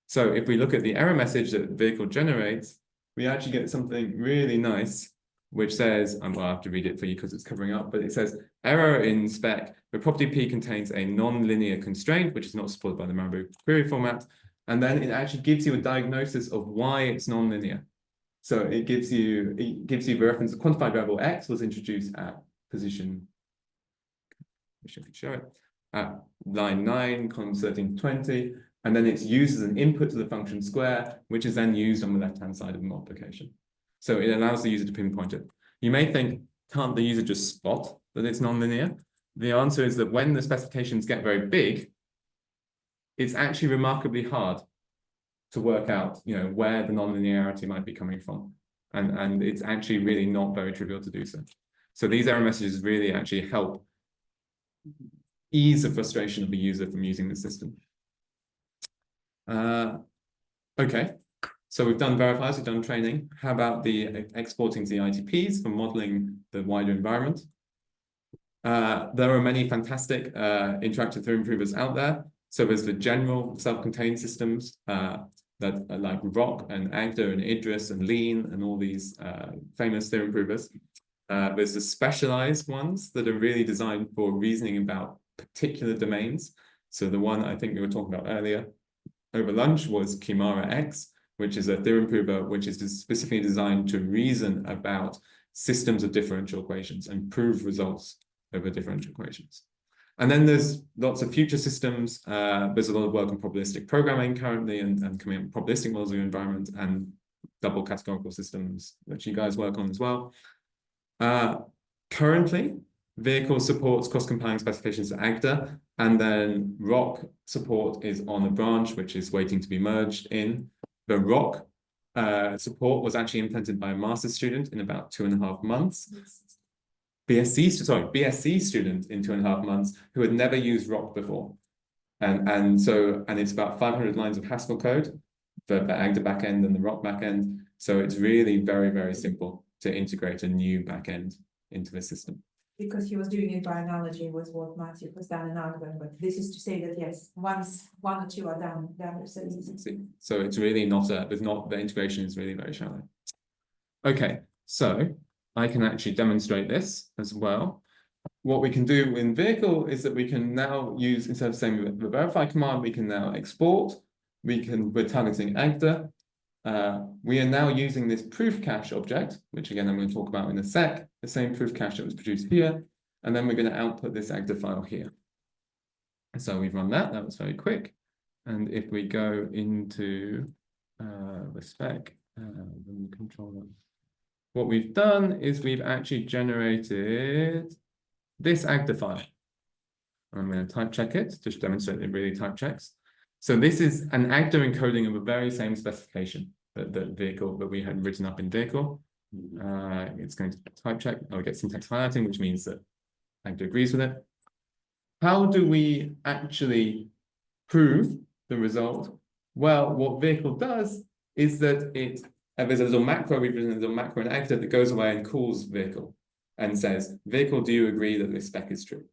B: So if we look at the error message that Vehicle generates, we actually get something really nice, which says, well, I have to read it for you because it's covering up, but it says, error in spec, the property P contains a non-linear constraint, which is not supported by the Marabou query format. And then it actually gives you a diagnosis of why it's non-linear. So it gives you the reference, the quantified variable x was introduced at position, which I can show it, at line 9, column 13 to 20, and then it's used as an input to the function square, which is then used on the left-hand side of the multiplication. So it allows the user to pinpoint it. You may think, can't the user just spot that it's non-linear? The answer is that when the specifications get very big, it's actually remarkably hard to work out, where the non-linearity might be coming from. And it's actually really not very trivial to do so. So these error messages really actually help ease the frustration of the user from using the system. Okay, so we've done verifiers, we've done training. How about the exporting the ITPs for modeling the wider environment? There are many fantastic interactive theorem provers out there. So there's the general self-contained systems that are like ROC and Agda and Idris and Lean and all these famous theorem provers. There's the specialized ones that are really designed for reasoning about particular domains. So the one I think we were talking about earlier over lunch was Kimara X, which is a theorem prover which is specifically designed to reason about systems of differential equations and prove results over differential equations. And then there's lots of future systems. There's a lot of work on probabilistic programming currently and coming up with probabilistic models of the environment and double categorical systems, which you guys work on as well. Currently, Vehicle supports cross-compiling specifications to Agda, and then ROC support is on a branch which is waiting to be merged in. The ROC support was actually implemented by a master's student in about 2.5 months. BSc student in 2.5 months who had never used ROC before. And it's about 500 lines of Haskell code for the Agda backend and the ROC backend. So it's really very, very simple to integrate a new backend into the system.
D: Because he was doing it by analogy with what Matthew has done in Algorithm, but this is to say that yes, once one or two are done, the others are easy.
B: So it's really not the integration is really very shallow. Okay, so I can actually demonstrate this as well. What we can do in Vehicle is that we can now use, instead of saying the verify command, we can now export. We're targeting Agda. We are now using this proof cache object, which again I'm going to talk about in a sec, the same proof cache that was produced here, and then we're going to output this Agda file here. So we've run that was very quick. And if we go into the spec, the controller, what we've done is we've actually generated this Agda file. I'm going to type check it to demonstrate that it really type checks. So this is an Agda encoding of the very same specification that the Vehicle that we had written up in Vehicle. It's going to type check. We get syntax highlighting, which means that Agda agrees with it. How do we actually prove the result? Well, what Vehicle does is that there's a little macro, we've written a little macro in Agda that goes away and calls Vehicle and says, Vehicle, do you agree that this spec is true?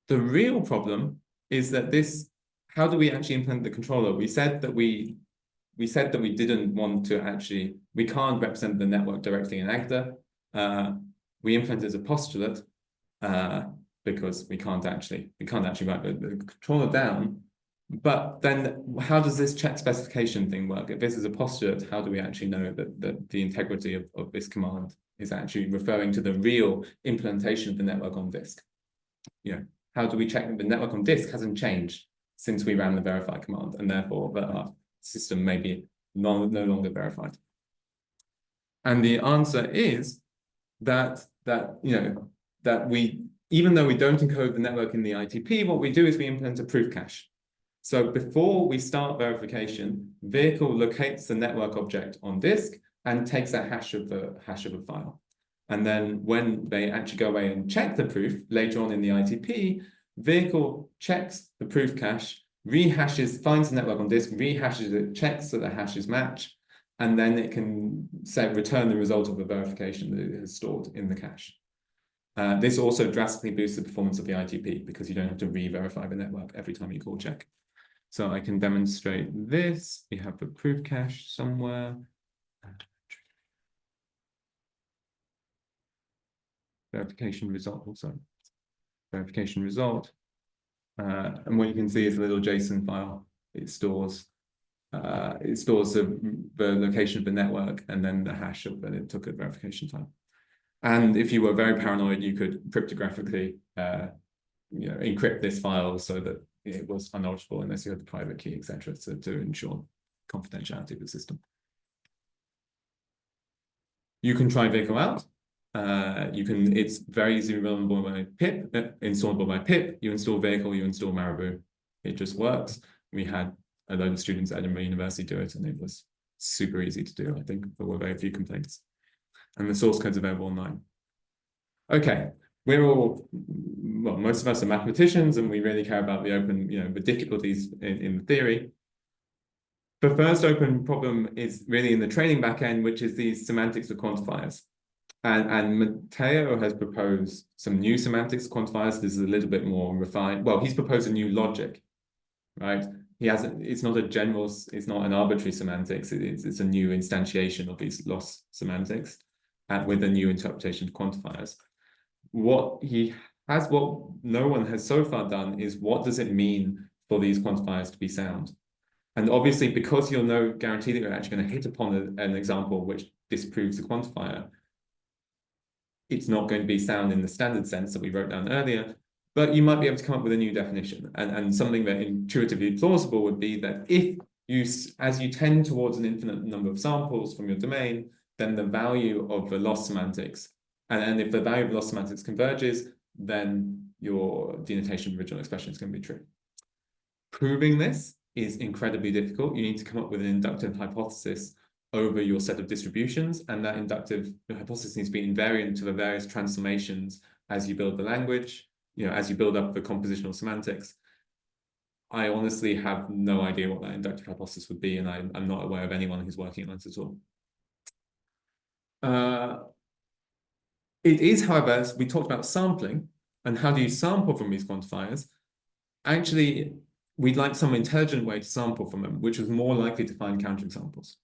B: The real problem is that how do we actually implement the controller? We said that we didn't want to actually, we can't represent the network directly in Agda. We implemented as a postulate because we can't actually write the controller down. But then how does this check specification thing work? If this is a postulate, how do we actually know that the integrity of this command is actually referring to the real implementation of the network on disk? How do we check that the network on disk hasn't changed since we ran the verify command, and therefore that our system may be no longer verified? And the answer is that we, even though we don't encode the network in the ITP, what we do is we implement a proof cache. So before we start verification, Vehicle locates the network object on disk and takes a hash of a file. And then when they actually go away and check the proof later on in the ITP, Vehicle checks the proof cache, rehashes, finds the network on disk, rehashes it, checks that the hashes match, and then it can return the result of the verification that it has stored in the cache. This also drastically boosts the performance of the ITP because you don't have to re-verify the network every time you call check. So I can demonstrate this. We have the proof cache somewhere. Verification result also. Verification result. And what you can see is a little JSON file. It stores the location of the network and then the hash that it took at verification time. And if you were very paranoid, you could cryptographically encrypt this file so that it was unknowledgeable unless you had the private key, etc., to ensure confidentiality of the system. You can try Vehicle out. It's very easily available by pip, installable by pip. You install Vehicle, you install Marabou. It just works. We had a load of students at Edinburgh University do it, and it was super easy to do. I think there were very few complaints. And the source code's available online. Okay, most of us are mathematicians, and we really care about the open, the difficulties in theory. The first open problem is really in the training backend, which is these semantics of quantifiers. And Matteo has proposed some new semantics quantifiers. This is a little bit more refined. Well, he's proposed a new logic, right? It's not a general, it's not an arbitrary semantics. It's a new instantiation of these loss semantics and with a new interpretation of quantifiers. What no one has so far done is what does it mean for these quantifiers to be sound? And obviously, because you're no guarantee that you're actually going to hit upon an example which disproves the quantifier, it's not going to be sound in the standard sense that we wrote down earlier, but you might be able to come up with a new definition. And something that intuitively plausible would be that if you, as you tend towards an infinite number of samples from your domain, then the value of the loss semantics, and if the value of loss semantics converges, then your denotation of original expression is going to be true. Proving this is incredibly difficult. You need to come up with an inductive hypothesis over your set of distributions, and that inductive hypothesis needs to be invariant to the various transformations as you build the language, as you build up the compositional semantics. I honestly have no idea what that inductive hypothesis would be, and I'm not aware of anyone who's working on it at all. It is, however, we talked about sampling, and how do you sample from these quantifiers? Actually, we'd like some intelligent way to sample from them, which is more likely to find counterexamples.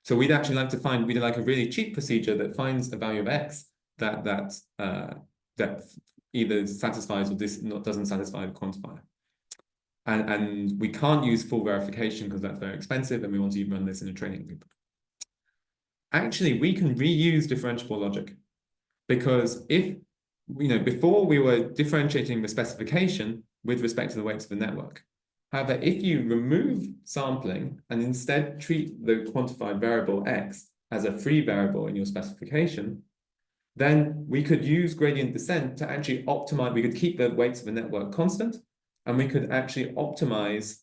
B: So we'd actually like to find, we'd like a really cheap procedure that finds a value of X that either satisfies or doesn't satisfy the quantifier. And we can't use full verification because that's very expensive, and we want to run this in a training loop. Actually, we can reuse differentiable logic, because if, before we were differentiating the specification with respect to the weights of the network. However, if you remove sampling and instead treat the quantified variable X as a free variable in your specification, then we could use gradient descent to actually optimize. We could keep the weights of the network constant, and we could actually optimize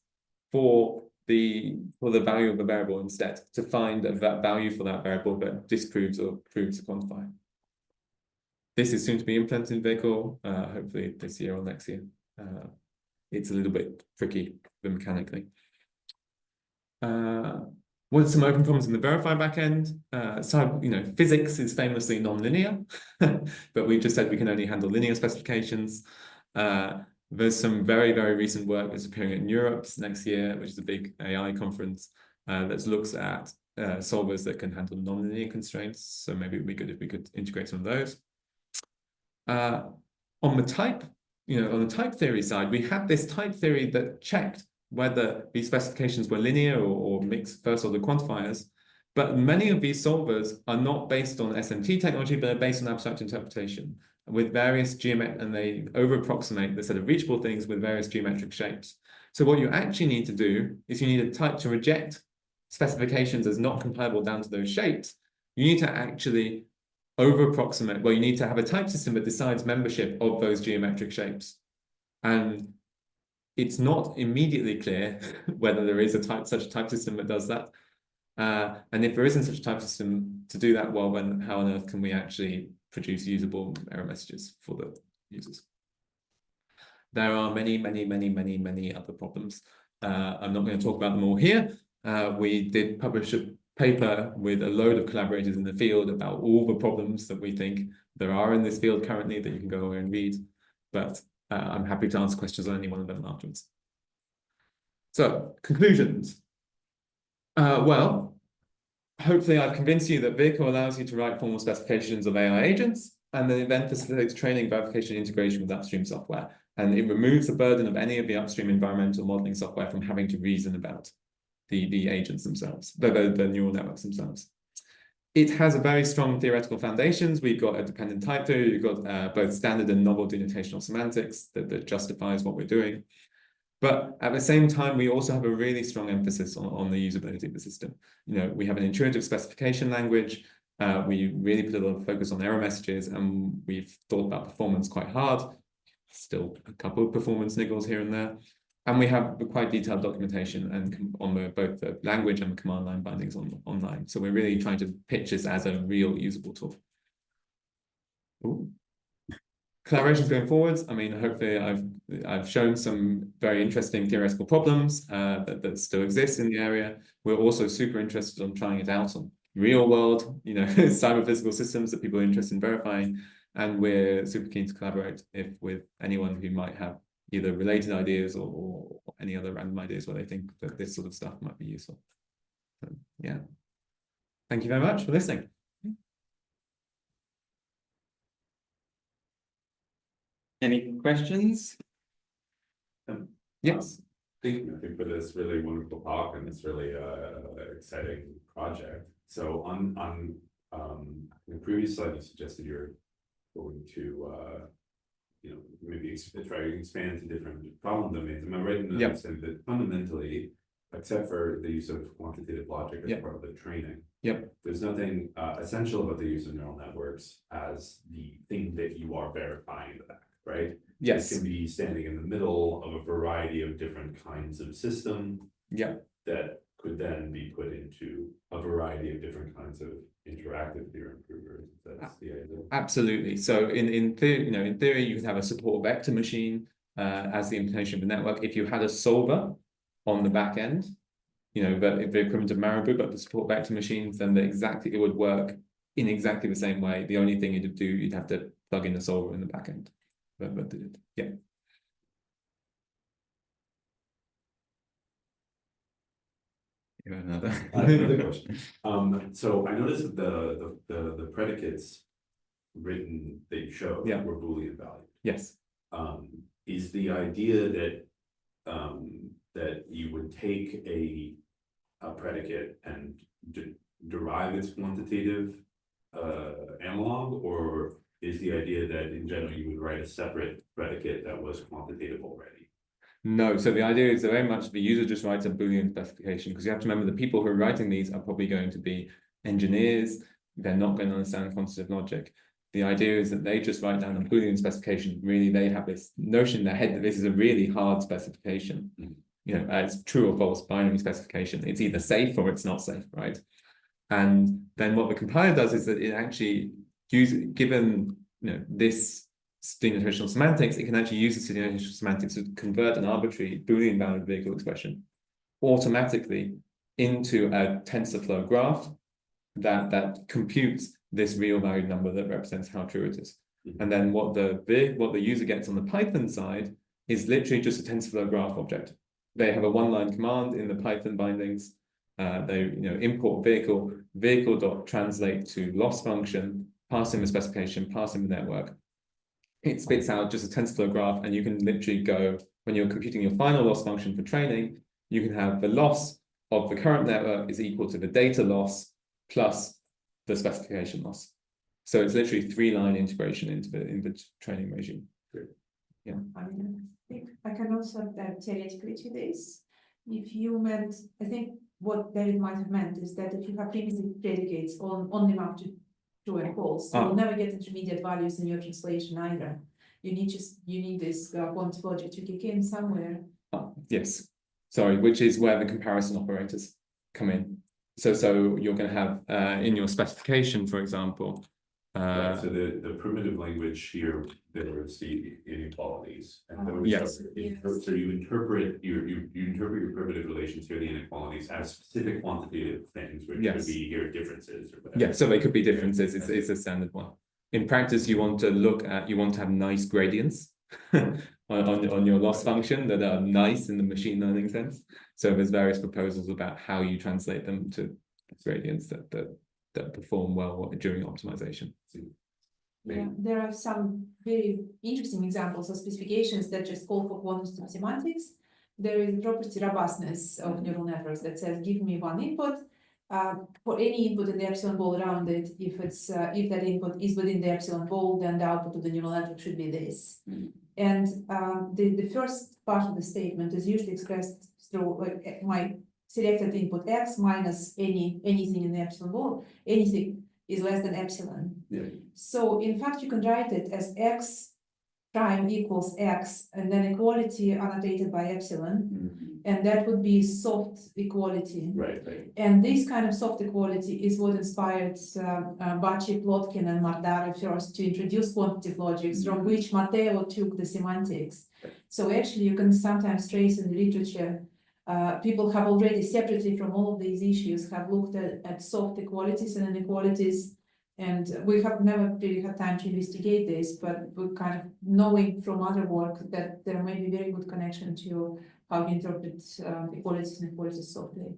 B: for the value of the variable instead to find that value for that variable that disproves or proves the quantifier. This is soon to be implemented in Vehicle, hopefully this year or next year. It's a little bit tricky mechanically. What are some open problems in the verify backend? So, physics is famously non-linear, but we've just said we can only handle linear specifications. There's some very, very recent work that's appearing in Europe next year, which is a big AI conference that looks at solvers that can handle non-linear constraints. So maybe it would be good if we could integrate some of those. On the type, on the type theory side, we had this type theory that checked whether these specifications were linear or mixed first-order quantifiers. But many of these solvers are not based on SMT technology, but are based on abstract interpretation with various and they over-approximate the set of reachable things with various geometric shapes. So what you actually need to do is you need a type to reject specifications as not compilable down to those shapes. You need to actually over-approximate, well, you need to have a type system that decides membership of those geometric shapes. And it's not immediately clear whether there is such a type system that does that. And if there isn't such a type system to do that, well, then how on earth can we actually produce usable error messages for the users? There are many, many, many, many, many other problems. I'm not going to talk about them all here. We did publish a paper with a load of collaborators in the field about all the problems that we think there are in this field currently that you can go away and read. But I'm happy to answer questions on any one of them afterwards. So, conclusions. Well, hopefully I've convinced you that Vehicle allows you to write formal specifications of AI agents, and then it then facilitates training, verification, integration with upstream software. And it removes the burden of any of the upstream environmental modeling software from having to reason about the agents themselves, the neural networks themselves. It has a very strong theoretical foundations. We've got a dependent type theory. We've got both standard and novel denotational semantics that justifies what we're doing. But at the same time, we also have a really strong emphasis on the usability of the system. We have an intuitive specification language. We really put a lot of focus on error messages, and we've thought about performance quite hard. Still a couple of performance niggles here and there. And we have quite detailed documentation and on both the language and the command line bindings online. So we're really trying to pitch this as a real usable tool. Ooh. Collaborations going forwards. I mean, hopefully I've shown some very interesting theoretical problems that still exist in the area. We're also super interested on trying it out real world, cyber physical systems that people are interested in verifying. And we're super keen to collaborate with anyone who might have either related ideas or any other random ideas where they think that this sort of stuff might be useful. So, yeah. Thank you very much for listening.
A: Any questions?
B: Yes.
E: Thank you for this really wonderful talk and this really exciting project. So on the previous slide, you suggested you're going to maybe try to expand to different problem domains. Am I right in understanding that fundamentally, except for the use of quantitative logic as part of the training, there's nothing essential about the use of neural networks as the thing that you are verifying the fact, right?
B: Yes.
E: It can be standing in the middle of a variety of different kinds of system that could then be put into a variety of different kinds of interactive theorem provers. That's the idea.
B: Absolutely. So in theory, in theory, you can have a support vector machine as the implementation of the network. If you had a solver on the back end, but if the primitive Marabou, but the support vector machines, then it would work in exactly the same way. The only thing you'd have to plug in the solver in the back end. But yeah.
A: You have another.
E: I have another question. So I noticed that the predicates written that you showed were Boolean valued.
B: Yes.
E: Is the idea that that you would take a predicate and derive its quantitative analog, or is the idea that in general you would write a separate predicate that was quantitative already?
B: No, so the idea is that very much the user just writes a Boolean specification, because you have to remember the people who are writing these are probably going to be engineers. They're not going to understand quantitative logic. The idea is that they just write down a Boolean specification. Really, they have this notion in their head that this is a really hard specification. It's true or false binary specification. It's either safe or it's not safe, right? And then what the compiler does is that it actually given this denotational semantics, it can actually use the denotational semantics to convert an arbitrary Boolean valid vehicle expression automatically into a TensorFlow graph that computes this real valued number that represents how true it is. And then what the user gets on the Python side is literally just a TensorFlow graph object. They have a one-line command in the Python bindings. They import vehicle.translate to loss function, pass in the specification, pass in the network. It spits out just a TensorFlow graph, and you can literally go, when you're computing your final loss function for training, you can have the loss of the current network is equal to the data loss plus the specification loss. So it's literally 3-line integration into the training regime. Yeah.
D: I think I can also add theoretically to this. If you meant, I think what David might have meant is that if you have primitive predicates only map to true and false, you'll never get intermediate values in your translation either. You need this quantitative logic to kick in somewhere.
B: Yes. Sorry, which is where the comparison operators come in. So you're going to have in your specification, for example.
E: Right, so the primitive language here, there is the inequalities, and
B: yes.
E: So you interpret your primitive relations here, the inequalities, as specific quantitative things, which could be here differences or whatever.
B: Yeah, so they could be differences. It's a standard one. In practice, you want to have nice gradients on your loss function that are nice in the machine learning sense. So there's various proposals about how you translate them to gradients that perform well during optimization.
D: Yeah, there are some very interesting examples of specifications that just call for quantitative semantics. There is a property robustness of neural networks that says, give me one input for any input in the epsilon ball around it. If that input is within the epsilon ball, then the output of the neural network should be this. And the first part of the statement is usually expressed through my selected input x minus anything in the epsilon ball. Anything is less than epsilon. So in fact, you can write it as x prime equals x, and then equality annotated by epsilon, and that would be soft equality.
E: Right.
D: And this kind of soft equality is what inspired Bacci, Plotkin, and Mardari first to introduce quantitative logics, from which Matteo took the semantics. So actually, you can sometimes trace in the literature people have already separately from all of these issues have looked at soft equalities and inequalities. And we have never really had time to investigate this, but we're kind of knowing from other work that there may be very good connection to how you interpret equalities and inequalities softly.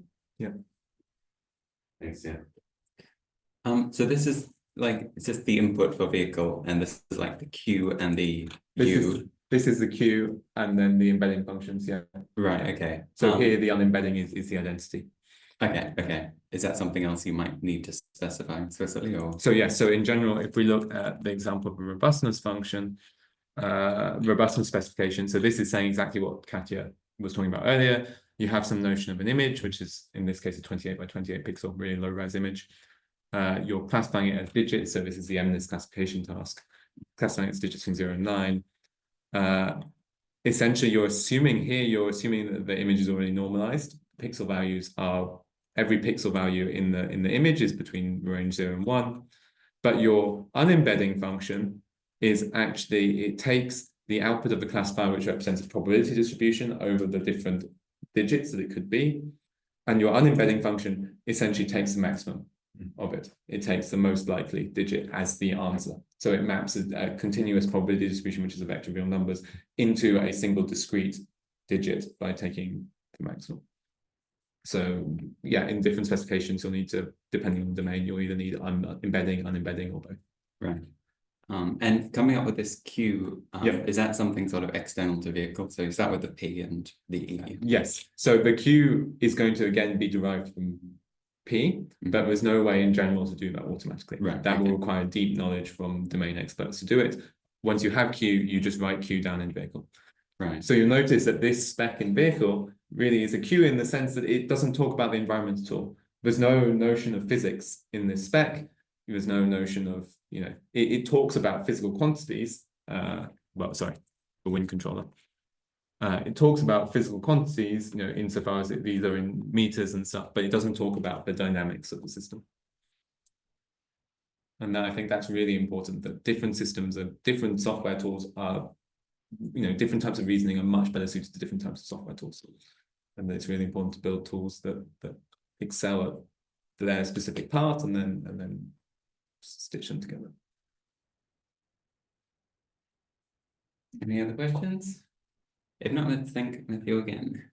E: Thanks, yeah.
A: So this is like, it's just the input for vehicle, and this is like the Q and the
B: This
A: U.
B: This is the Q and then the embedding functions, yeah.
A: Right, okay.
B: So here the unembedding is the identity.
A: Okay. Is that something else you might need to specify explicitly, or?
B: So yeah, so in general, if we look at the example of a robustness function, robustness specification, so this is saying exactly what Katya was talking about earlier. You have some notion of an image, which is in this case a 28 by 28 pixel, really low res image. You're classifying it as digits, so this is the MNIST classification task, classifying it as digits from 0 and 9. Essentially, you're assuming that the image is already normalized. Pixel values are, every pixel value in the image is between range 0 and 1. But your unembedding function is actually, it takes the output of the classifier, which represents a probability distribution over the different digits that it could be. And your unembedding function essentially takes the maximum of it. It takes the most likely digit as the answer. So it maps a continuous probability distribution, which is a vector of real numbers, into a single discrete digit by taking the maximum. So yeah, in different specifications, you'll need to, depending on the domain, you'll either need embedding, unembedding, or both.
A: Right. And coming up with this Q,
B: Yeah.
A: is that something sort of external to vehicle? So is that with the P and the E?
B: Yes. So the Q is going to again be derived from P, but there's no way in general to do that automatically.
A: Right,
B: That
A: okay.
B: will require deep knowledge from domain experts to do it. Once you have Q, you just write Q down in vehicle.
A: Right.
B: So you'll notice that this spec in vehicle really is a Q in the sense that it doesn't talk about the environment at all. There's no notion of physics in this spec. There's no notion of, it talks about physical quantities. Well, sorry, the wind controller. It talks about physical quantities, insofar as these are in meters and stuff, but it doesn't talk about the dynamics of the system. And I think that's really important, that different systems of different software tools are, different types of reasoning are much better suited to different types of software tools. And it's really important to build tools that excel at their specific part and then stitch them together.
A: Any other questions? If not, let's thank Matthew again.